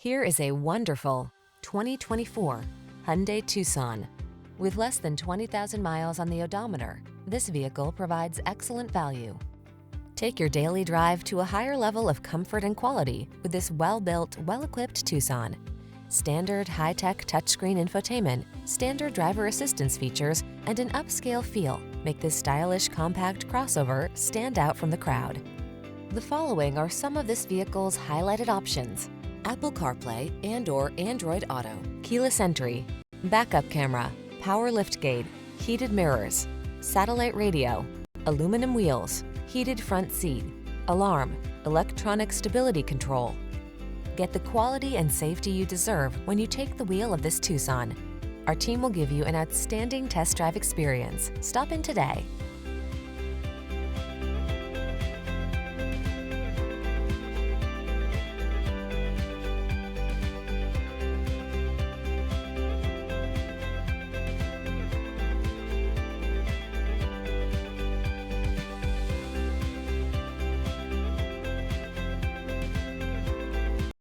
Here is a wonderful 2024 Hyundai Tucson. With less than 20,000 miles on the odometer, this vehicle provides excellent value. Take your daily drive to a higher level of comfort and quality with this well-built, well-equipped Tucson. Standard high-tech touchscreen infotainment, standard driver assistance features, and an upscale feel make this stylish compact crossover stand out from the crowd. The following are some of this vehicle's highlighted options: Apple CarPlay and/or Android Auto, keyless entry, backup camera, power liftgate, heated mirrors, satellite radio, aluminum wheels, heated front seat, alarm, electronic stability control. Get the quality and safety you deserve when you take the wheel of this Tucson. Our team will give you an outstanding test drive experience. Stop in today.